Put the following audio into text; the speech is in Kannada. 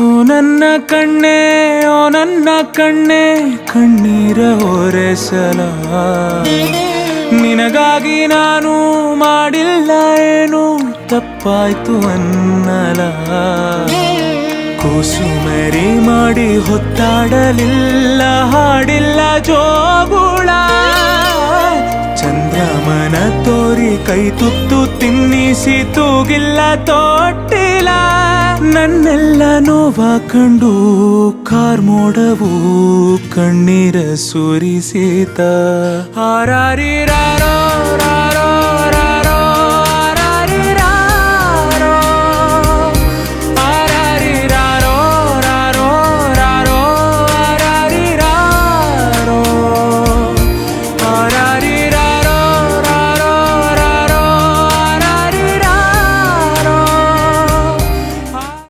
ಓ ನನ್ನ ಕಣ್ಣೆ, ಓ ನನ್ನ ಕಣ್ಣೆ, ಕಣ್ಣೀರ ಹೊರೆಸಲ ನಿನಗಾಗಿ ನಾನು ಮಾಡಿಲ್ಲ ಏನು ತಪ್ಪಾಯ್ತು ಅನ್ನಲ. ಕೂಸುಮರಿ ಮಾಡಿ ಹೊತ್ತಾಡಲಿಲ್ಲ, ಹಾಡಿಲ್ಲ ಜೋಗುಳ. ಚಂದ್ರಮನ ತೋರಿ ಕೈ ತುತ್ತು ತಿನ್ನಿಸಿ ತೂಗಿಲ್ಲ ತೊಟ್ಟಿಲ್ಲ. ನನ್ನೆಲ್ಲ ನೋವ ಕಂಡು ಕಾರ್ಮೋಡವು ಕಣ್ಣೀರ ಸುರಿಸಿತ. ಹಾರಾರಿರಾರೋ